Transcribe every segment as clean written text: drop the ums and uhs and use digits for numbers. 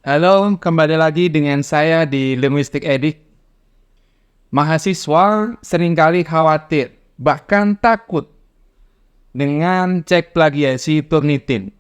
Halo, kembali lagi dengan saya di Linguistic Edict. Mahasiswa seringkali khawatir, bahkan takut dengan cek plagiasi Turnitin.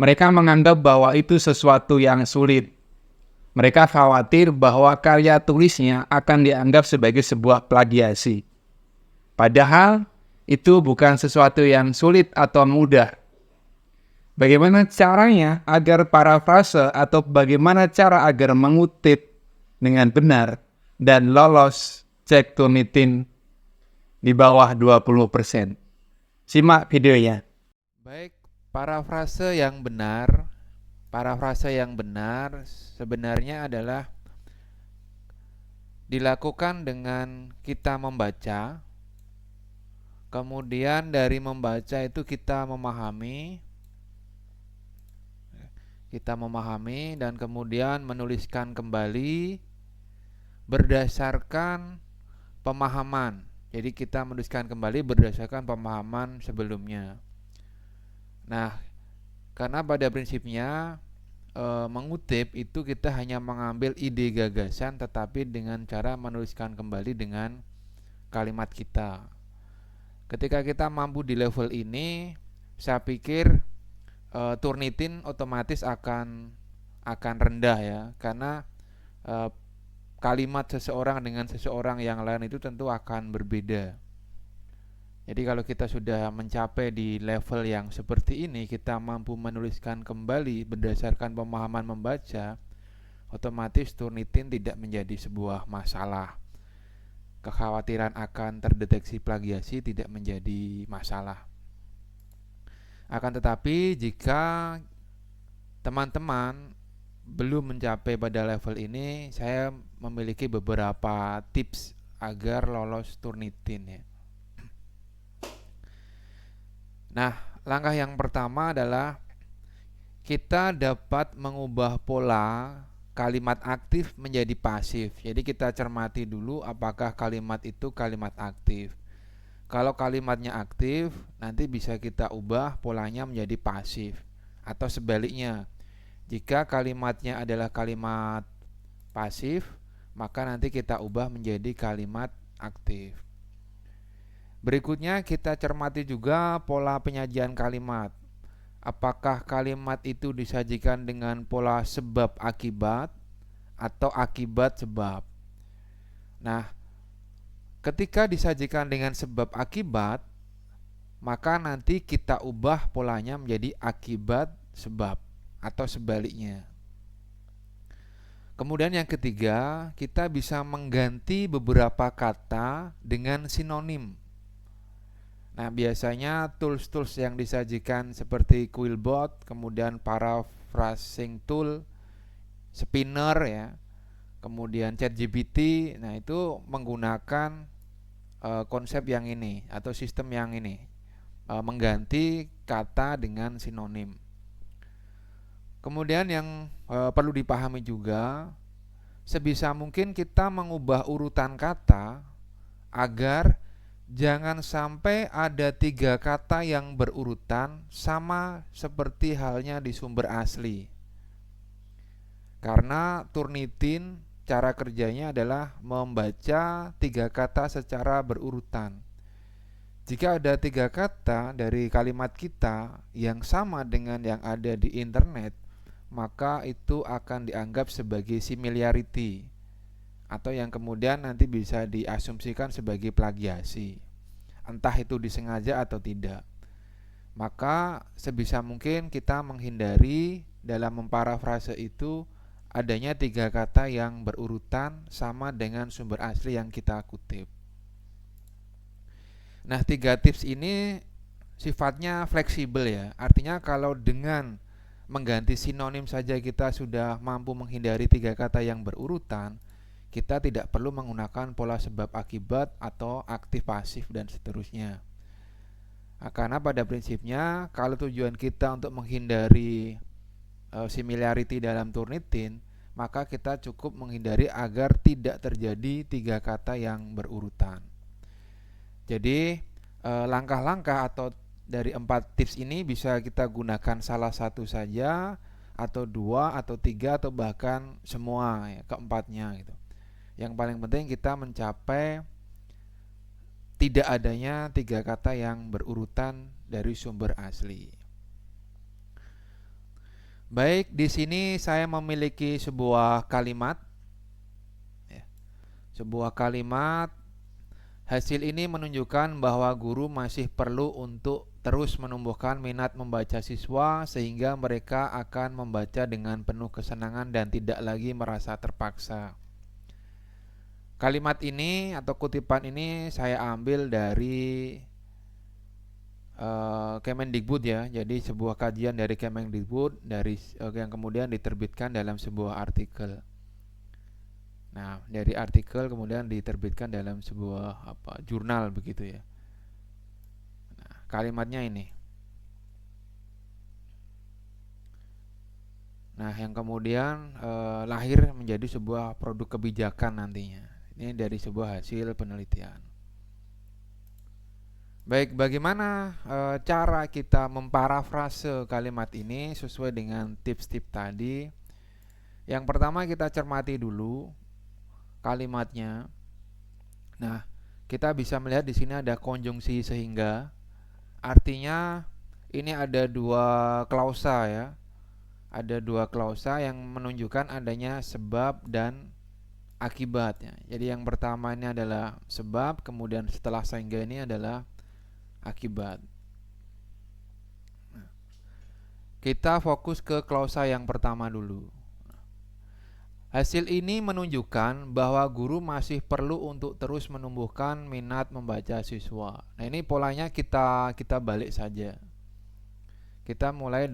Mereka menganggap bahwa itu sesuatu yang sulit. Mereka khawatir bahwa karya tulisnya akan dianggap sebagai sebuah plagiasi. Padahal, itu bukan sesuatu yang sulit atau mudah. Bagaimana caranya agar parafrase atau bagaimana cara agar mengutip dengan benar dan lolos cek Turnitin di bawah 20%? Simak videonya. Baik, parafrase yang benar sebenarnya adalah dilakukan dengan kita membaca, kemudian dari membaca itu kita memahami dan kemudian menuliskan kembali berdasarkan pemahaman. Jadi kita menuliskan kembali berdasarkan pemahaman sebelumnya. Nah, karena pada prinsipnya mengutip itu kita hanya mengambil ide gagasan tetapi dengan cara menuliskan kembali dengan kalimat kita. Ketika kita mampu di level ini, saya pikir Turnitin otomatis akan rendah ya, karena e, kalimat seseorang dengan seseorang yang lain itu tentu akan berbeda. Jadi kalau kita sudah mencapai di level yang seperti ini, kita mampu menuliskan kembali berdasarkan pemahaman membaca, otomatis Turnitin tidak menjadi sebuah masalah. Kekhawatiran akan terdeteksi plagiasi tidak menjadi masalah. Akan tetapi jika teman-teman belum mencapai pada level ini, saya memiliki beberapa tips agar lolos Turnitin ya. Nah, langkah yang pertama adalah kita dapat mengubah pola kalimat aktif menjadi pasif. Jadi kita cermati dulu apakah kalimat itu kalimat aktif. Kalau kalimatnya aktif, nanti bisa kita ubah polanya menjadi pasif. Atau sebaliknya, jika kalimatnya adalah kalimat pasif, maka nanti kita ubah menjadi kalimat aktif. Berikutnya kita cermati juga pola penyajian kalimat. Apakah kalimat itu disajikan dengan pola sebab akibat atau akibat sebab. Nah, ketika disajikan dengan sebab akibat, maka nanti kita ubah polanya menjadi akibat sebab atau sebaliknya. Kemudian yang ketiga, kita bisa mengganti beberapa kata dengan sinonim. Nah, biasanya tools-tools yang disajikan seperti Quillbot, kemudian paraphrasing tool, spinner ya, kemudian ChatGPT, nah itu menggunakan konsep yang ini atau sistem yang ini, mengganti kata dengan sinonim. Kemudian yang perlu dipahami juga, sebisa mungkin kita mengubah urutan kata agar jangan sampai ada 3 kata yang berurutan sama seperti halnya di sumber asli. Karena Turnitin cara kerjanya adalah membaca 3 kata secara berurutan. Jika ada 3 kata dari kalimat kita yang sama dengan yang ada di internet, maka itu akan dianggap sebagai similarity atau yang kemudian nanti bisa diasumsikan sebagai plagiasi. Entah itu disengaja atau tidak. Maka sebisa mungkin kita menghindari dalam memparafrase itu adanya 3 kata yang berurutan sama dengan sumber asli yang kita kutip. Nah, 3 tips ini sifatnya fleksibel ya. Artinya kalau dengan mengganti sinonim saja kita sudah mampu menghindari 3 kata yang berurutan, kita tidak perlu menggunakan pola sebab akibat atau aktif pasif dan seterusnya. Nah, karena pada prinsipnya kalau tujuan kita untuk menghindari similarity dalam Turnitin, maka kita cukup menghindari agar tidak terjadi 3 kata yang berurutan. Jadi langkah-langkah atau dari 4 tips ini bisa kita gunakan salah satu saja atau 2 atau 3 atau bahkan semua ya, keempatnya gitu. Yang paling penting kita mencapai tidak adanya 3 kata yang berurutan dari sumber asli. Baik, di sini saya memiliki sebuah kalimat ya. Sebuah kalimat. Hasil ini menunjukkan bahwa guru masih perlu untuk terus menumbuhkan minat membaca siswa sehingga mereka akan membaca dengan penuh kesenangan dan tidak lagi merasa terpaksa. Kalimat ini atau kutipan ini saya ambil dari Kemendikbud ya. Jadi sebuah kajian dari Kemendikbud yang kemudian diterbitkan dalam sebuah artikel. Nah, dari artikel kemudian diterbitkan dalam sebuah jurnal begitu ya. Nah, kalimatnya ini. Nah, yang kemudian lahir menjadi sebuah produk kebijakan nantinya. Ini dari sebuah hasil penelitian. Baik, bagaimana cara kita memparafrase kalimat ini sesuai dengan tips-tips tadi? Yang pertama kita cermati dulu kalimatnya. Nah, kita bisa melihat di sini ada konjungsi sehingga, artinya ini ada 2 klausa ya. Ada 2 klausa yang menunjukkan adanya sebab dan akibatnya. Jadi yang pertama ini adalah sebab, kemudian setelah sehingga ini adalah akibat. Kita fokus ke klausa yang pertama dulu. Hasil ini menunjukkan bahwa guru masih perlu untuk terus menumbuhkan minat membaca siswa. Nah, ini polanya kita balik saja. Kita mulai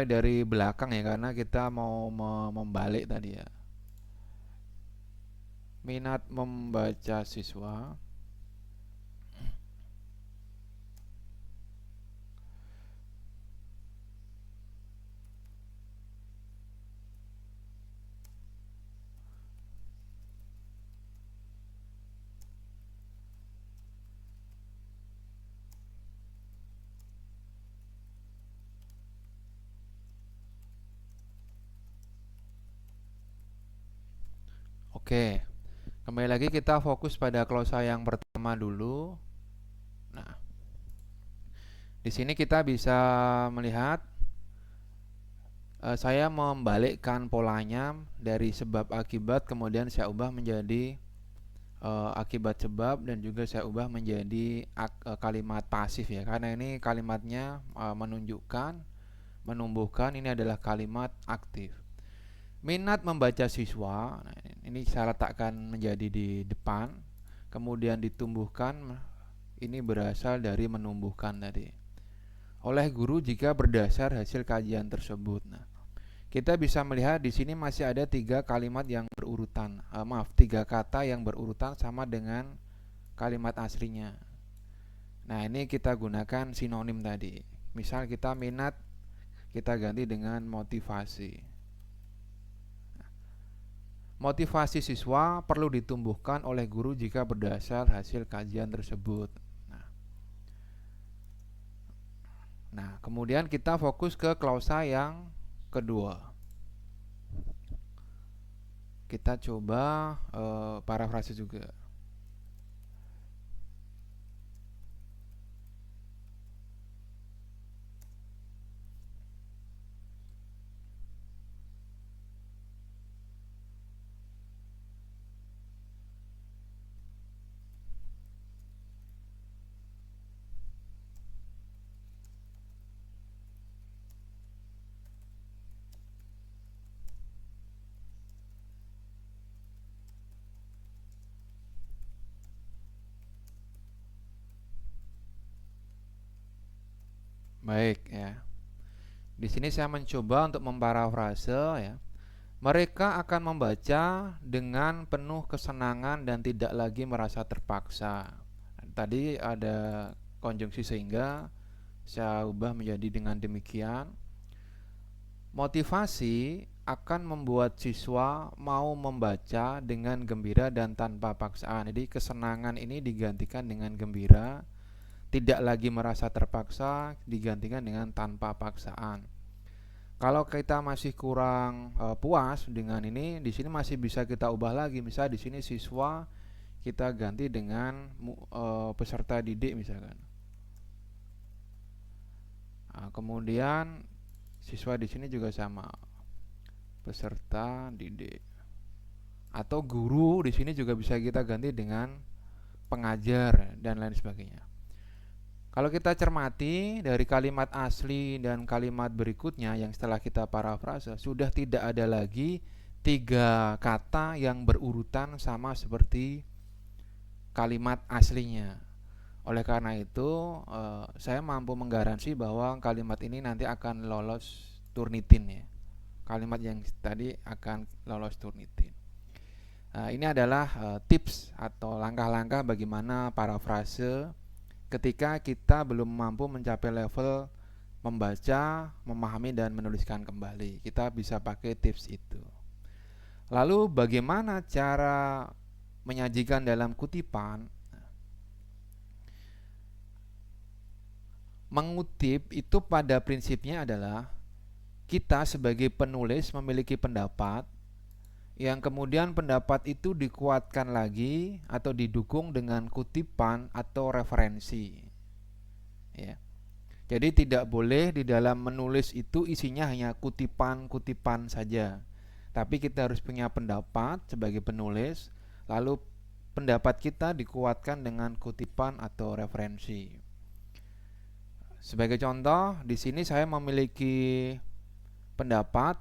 dari belakang ya, karena kita mau membalik tadi ya. Minat membaca siswa. Oke. Kembali lagi kita fokus pada klausa yang pertama dulu. Nah, di sini kita bisa melihat saya membalikkan polanya dari sebab akibat, kemudian saya ubah menjadi akibat sebab, dan juga saya ubah menjadi kalimat pasif ya, karena ini kalimatnya menunjukkan, menumbuhkan, ini adalah kalimat aktif. Minat membaca siswa, nah ini saya letakkan menjadi di depan, kemudian ditumbuhkan, ini berasal dari menumbuhkan tadi, oleh guru jika berdasar hasil kajian tersebut. Nah, kita bisa melihat di sini masih ada 3 kalimat yang berurutan, 3 kata yang berurutan sama dengan kalimat aslinya. Nah, ini kita gunakan sinonim tadi. Misal kita minat, kita ganti dengan motivasi. Motivasi siswa perlu ditumbuhkan oleh guru jika berdasar hasil kajian tersebut. Nah, kemudian kita fokus ke klausa yang kedua. Kita coba parafrase juga. Baik ya. Di sini saya mencoba untuk memparafrase ya. Mereka akan membaca dengan penuh kesenangan dan tidak lagi merasa terpaksa. Tadi ada konjungsi sehingga, saya ubah menjadi dengan demikian. Motivasi akan membuat siswa mau membaca dengan gembira dan tanpa paksaan. Jadi kesenangan ini digantikan dengan gembira, tidak lagi merasa terpaksa digantikan dengan tanpa paksaan. Kalau kita masih kurang puas dengan ini, di sini masih bisa kita ubah lagi. Misal di sini siswa kita ganti dengan peserta didik misalkan. Nah, kemudian siswa di sini juga sama, peserta didik. Atau guru di sini juga bisa kita ganti dengan pengajar dan lain sebagainya. Kalau kita cermati dari kalimat asli dan kalimat berikutnya yang setelah kita parafrase, sudah tidak ada lagi 3 kata yang berurutan sama seperti kalimat aslinya. Oleh karena itu, saya mampu menggaransi bahwa kalimat ini nanti akan lolos Turnitin ya. Kalimat yang tadi akan lolos Turnitin. Ini adalah tips atau langkah-langkah bagaimana parafrase ketika kita belum mampu mencapai level membaca, memahami, dan menuliskan kembali. Kita bisa pakai tips itu. Lalu bagaimana cara menyajikan dalam kutipan? Mengutip itu pada prinsipnya adalah kita sebagai penulis memiliki pendapat yang kemudian pendapat itu dikuatkan lagi atau didukung dengan kutipan atau referensi ya. Jadi tidak boleh di dalam menulis itu isinya hanya kutipan-kutipan saja, tapi kita harus punya pendapat sebagai penulis, lalu pendapat kita dikuatkan dengan kutipan atau referensi. Sebagai contoh, di sini saya memiliki pendapat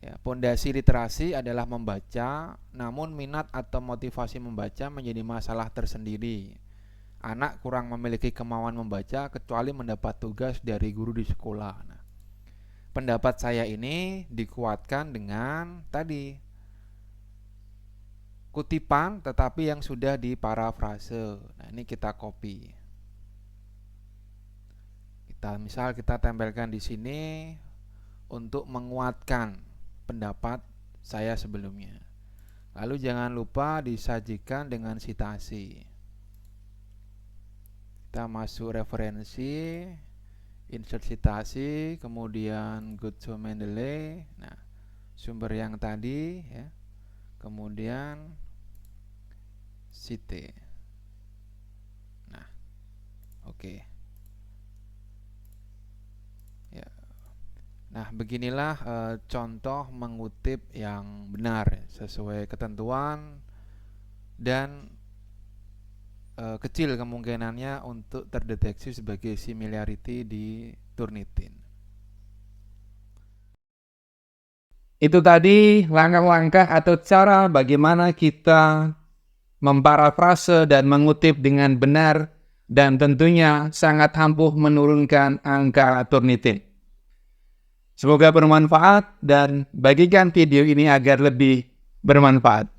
ya, pondasi literasi adalah membaca, namun minat atau motivasi membaca menjadi masalah tersendiri. Anak kurang memiliki kemauan membaca kecuali mendapat tugas dari guru di sekolah. Nah, pendapat saya ini dikuatkan dengan tadi kutipan tetapi yang sudah diparafrase. Nah, ini kita copy. Misal kita tempelkan di sini untuk menguatkan pendapat saya sebelumnya. Lalu jangan lupa disajikan dengan sitasi. Kita masuk referensi, insert sitasi, kemudian go to Mendeley. Nah, sumber yang tadi ya. Kemudian cite. Nah, oke. Ya. Nah, beginilah contoh mengutip yang benar sesuai ketentuan dan kecil kemungkinannya untuk terdeteksi sebagai similarity di Turnitin. Itu tadi langkah-langkah atau cara bagaimana kita memparafrase dan mengutip dengan benar dan tentunya sangat ampuh menurunkan angka Turnitin. Semoga bermanfaat dan bagikan video ini agar lebih bermanfaat.